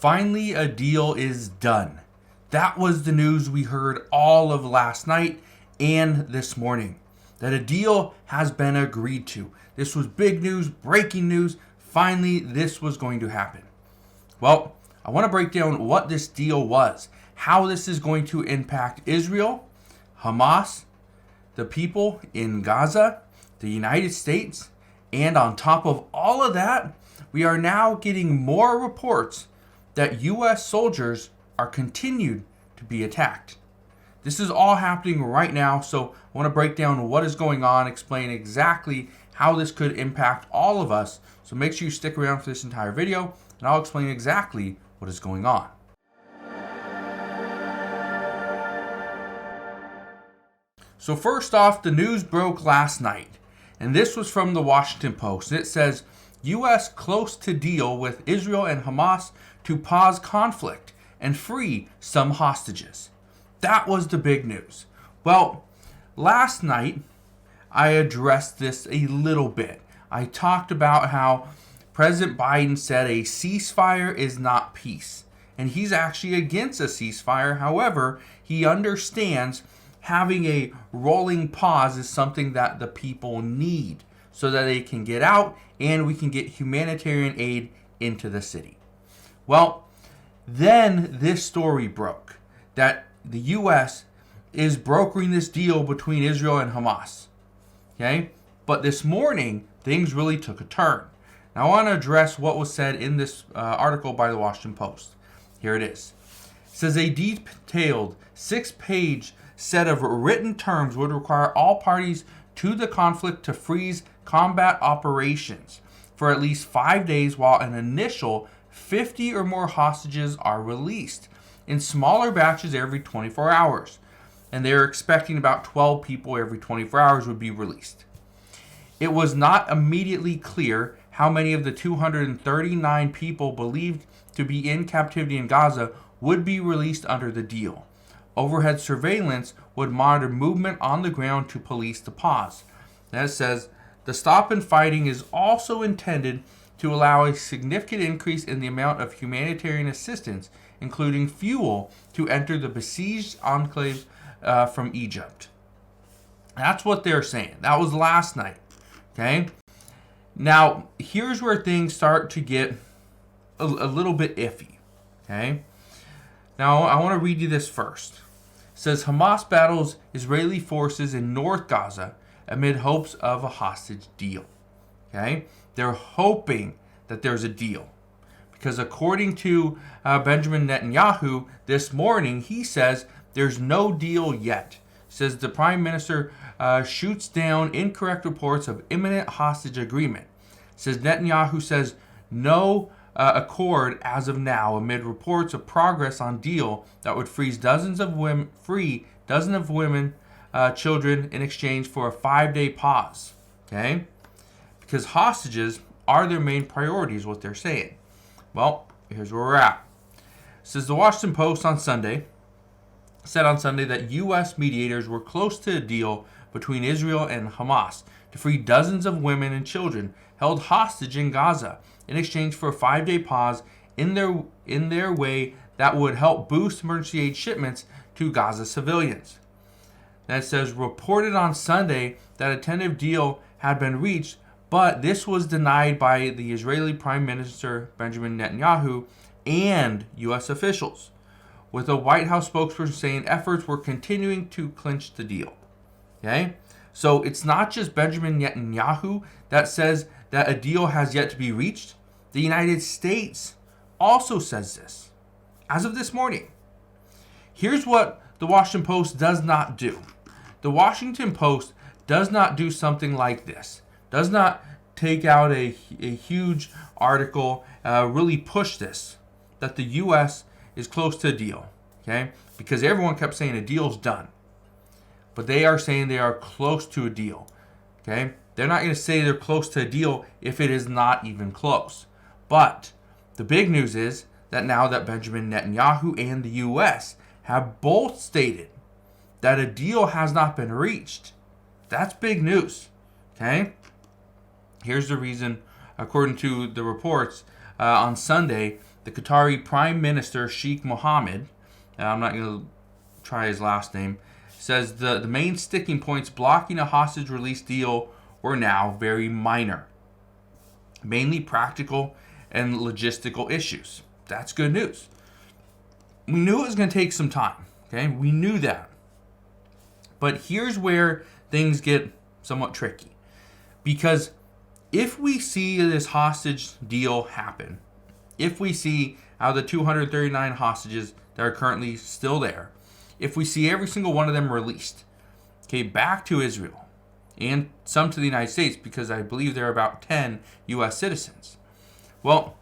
Finally, a deal is done. That was the news we heard all of last night and this morning. That a deal has been agreed to. This was big news, breaking news. Finally, this was going to happen. Well, I want to break down what this deal was, how this is going to impact Israel, Hamas, the people in Gaza, the United States, and on top of all of that, we are now getting more reports that U.S. soldiers are continued to be attacked. This is all happening right now, so I want to break down what is going on, explain exactly how this could impact all of us. So make sure you stick around for this entire video, and I'll explain exactly what is going on. So first off, the news broke last night, and this was from the Washington Post. It says, U.S. close to deal with Israel and Hamas to pause conflict and free some hostages. That was the big news. Well, last night I addressed this a little bit. I talked about how President Biden said a ceasefire is not peace, and he's actually against a ceasefire. However, he understands having a rolling pause is something that the people need so that they can get out and we can get humanitarian aid into the city. Well, then this story broke that the U.S. is brokering this deal between Israel and Hamas. Okay? But this morning, things really took a turn. Now, I want to address what was said in this article by the Washington Post. Here it is. It says a detailed 6-page set of written terms would require all parties to the conflict to freeze combat operations for at least 5 days while an initial 50 or more hostages are released in smaller batches every 24 hours. And they're expecting about 12 people every 24 hours would be released. It was not immediately clear how many of the 239 people believed to be in captivity in Gaza would be released under the deal. Overhead surveillance would monitor movement on the ground to police the pause. That says, the stop in fighting is also intended to allow a significant increase in the amount of humanitarian assistance, including fuel, to enter the besieged enclave from Egypt. That's what they're saying. That was last night. Okay? Now, here's where things start to get a little bit iffy. Okay? Now, I want to read you this first. It says, Hamas battles Israeli forces in North Gaza amid hopes of a hostage deal. Okay? They're hoping that there's a deal. Because according to Benjamin Netanyahu this morning, he says there's no deal yet. Says the prime minister shoots down incorrect reports of imminent hostage agreement. Says Netanyahu says no accord as of now amid reports of progress on deal that would free dozens of women, children in exchange for a 5-day pause. Okay, because hostages are their main priority, is what they're saying. Well, here's where we're at. It says the Washington Post said on Sunday that U.S. mediators were close to a deal between Israel and Hamas to free dozens of women and children held hostage in Gaza in exchange for a 5-day pause in their way that would help boost emergency aid shipments to Gaza civilians. That says reported on Sunday that a tentative deal had been reached, but this was denied by the Israeli Prime Minister Benjamin Netanyahu and U.S. officials, with a White House spokesperson saying efforts were continuing to clinch the deal. Okay? So it's not just Benjamin Netanyahu that says that a deal has yet to be reached. The United States also says this as of this morning. Here's what the Washington Post does not do. The Washington Post does not do something like this. Does not take out a huge article, really push this, that the U.S. is close to a deal, okay? Because everyone kept saying a deal's done. But they are saying they are close to a deal, okay? They're not going to say they're close to a deal if it is not even close. But the big news is that now that Benjamin Netanyahu and the U.S. have both stated that a deal has not been reached, that's big news, okay? Here's the reason, according to the reports on Sunday, The Qatari Prime Minister Sheikh Mohammed, and I'm not going to try his last name, says the main sticking points blocking a hostage release deal were now very minor, mainly practical and logistical issues. That's good news. We knew it was going to take some time. Okay, we knew that. But here's where things get somewhat tricky. Because if we see this hostage deal happen, if we see out of the 239 hostages that are currently still there, if we see every single one of them released, okay, back to Israel, and some to the United States, because I believe there are about 10 U.S. citizens. Well,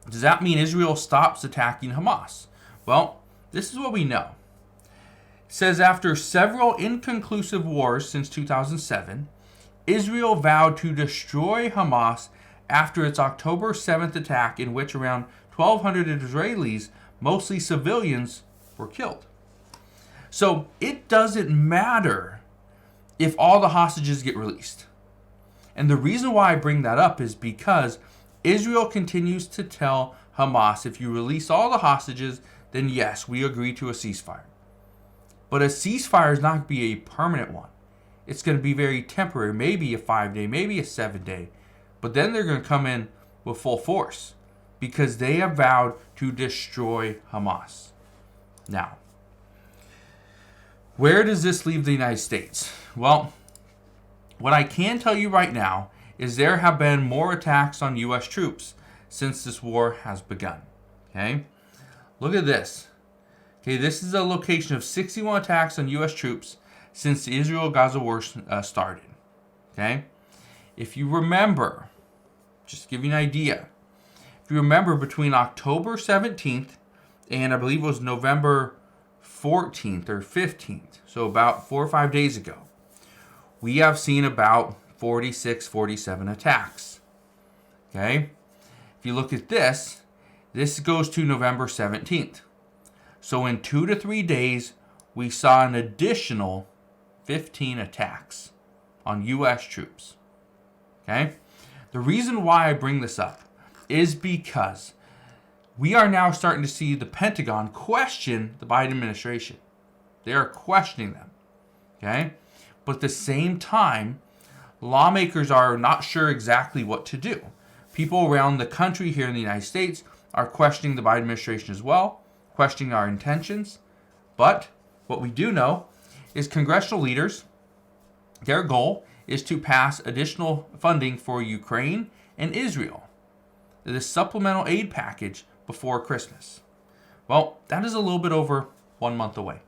does that mean Israel stops attacking Hamas? Well, this is what we know. It says after several inconclusive wars since 2007, Israel vowed to destroy Hamas after its October 7th attack, in which around 1,200 Israelis, mostly civilians, were killed. So it doesn't matter if all the hostages get released. And the reason why I bring that up is because Israel continues to tell Hamas, if you release all the hostages, then yes, we agree to a ceasefire. But a ceasefire is not going to be a permanent one. It's going to be very temporary, maybe a 5-day, maybe a 7-day. But then they're going to come in with full force because they have vowed to destroy Hamas. Now, where does this leave the United States? Well, what I can tell you right now is there have been more attacks on U.S. troops since this war has begun. Okay? Look at this. Okay, this is a location of 61 attacks on U.S. troops since the Israel-Gaza war started. Okay? If you remember, just to give you an idea, if you remember between October 17th and I believe it was November 14th or 15th, so about 4 or 5 days ago, we have seen about 46, 47 attacks. Okay? If you look at this, this goes to November 17th. So in 2 to 3 days, we saw an additional 15 attacks on U.S. troops. Okay? The reason why I bring this up is because we are now starting to see the Pentagon question the Biden administration. They are questioning them. Okay? But at the same time, lawmakers are not sure exactly what to do. People around the country here in the United States are questioning the Biden administration as well, questioning our intentions. But what we do know is congressional leaders, their goal is to pass additional funding for Ukraine and Israel, this supplemental aid package before Christmas. Well, that is a little bit over 1 month away.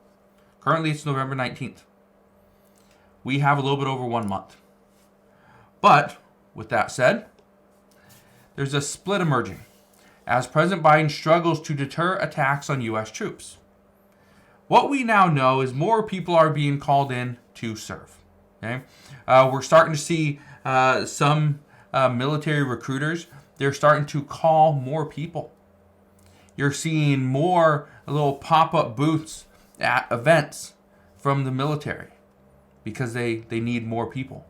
Currently, it's November 19th. We have a little bit over 1 month. But, with that said, there's a split emerging as President Biden struggles to deter attacks on U.S. troops. What we now know is more people are being called in to serve. Okay? We're starting to see some military recruiters, they're starting to call more people. You're seeing more little pop-up booths at events from the military because they need more people.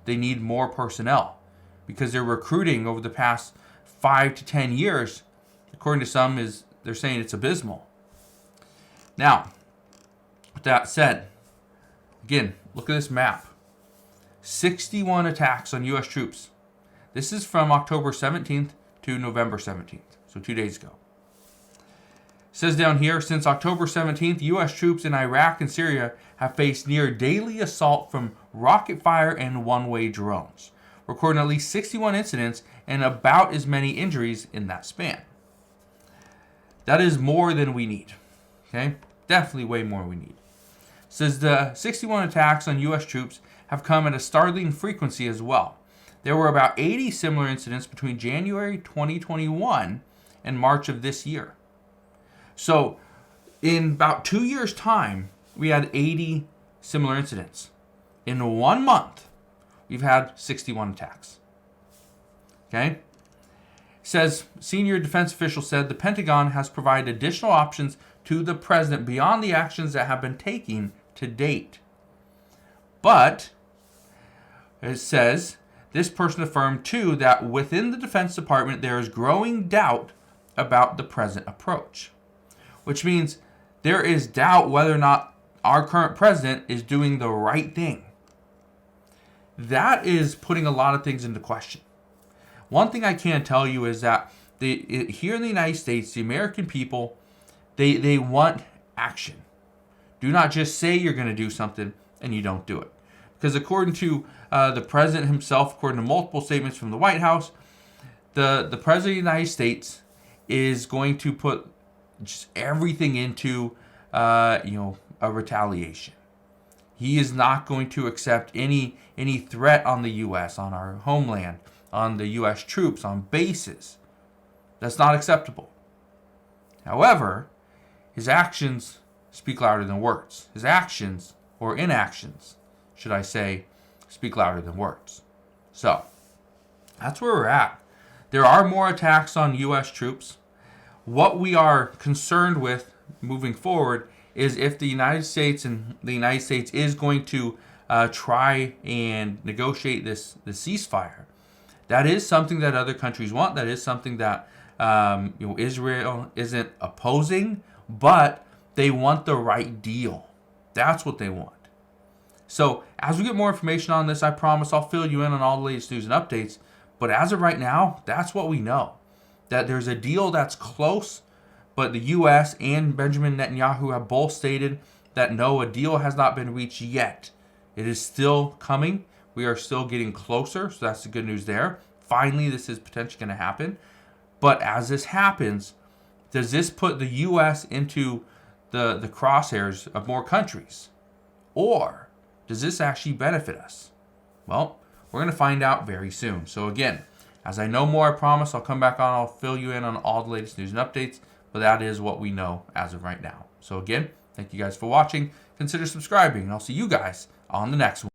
They need more personnel because they're recruiting over the past 5 to 10 years. According to some, they're saying it's abysmal. Now, with that said, again, look at this map. 61 attacks on U.S. troops. This is from October 17th to November 17th, so 2 days ago. It says down here, since October 17th, U.S. troops in Iraq and Syria have faced near daily assault from rocket fire and one-way drones, recording at least 61 incidents and about as many injuries in that span. That is more than we need. Okay? Definitely way more than we need. It says the 61 attacks on U.S. troops have come at a startling frequency as well. There were about 80 similar incidents between January 2021 and March of this year. So, in about 2 years' time, we had 80 similar incidents. In 1 month, we've had 61 attacks. Okay? It says, senior defense official said the Pentagon has provided additional options to the president beyond the actions that have been taken to date. But, it says, this person affirmed too that within the Defense Department there is growing doubt about the present approach, which means there is doubt whether or not our current president is doing the right thing. That is putting a lot of things into question. One thing I can tell you is that here in the United States, the American people, they want action. Do not just say you're going to do something and you don't do it. Because according to the president himself, according to multiple statements from the White House, the president of the United States is going to put just everything into a retaliation. He is not going to accept any threat on the U.S., on our homeland, on the U.S. troops, on bases. That's not acceptable. However, his actions speak louder than words. His actions, or inactions, should I say, speak louder than words. So, that's where we're at. There are more attacks on U.S. troops. What we are concerned with moving forward is if the United States is going to try and negotiate this ceasefire. That is something that other countries want. That is something that Israel isn't opposing, but they want the right deal. That's what they want. So as we get more information on this, I promise I'll fill you in on all the latest news and updates. But as of right now, that's what we know. That there's a deal that's close, but the U.S. and Benjamin Netanyahu have both stated that no, a deal has not been reached yet. It is still coming. We are still getting closer, so that's the good news there. Finally, this is potentially going to happen. But as this happens, does this put the U.S. into the crosshairs of more countries? Or does this actually benefit us? Well, we're going to find out very soon. So again, as I know more, I promise I'll come back on. I'll fill you in on all the latest news and updates. But that is what we know as of right now. So again, thank you guys for watching. Consider subscribing, and I'll see you guys on the next one.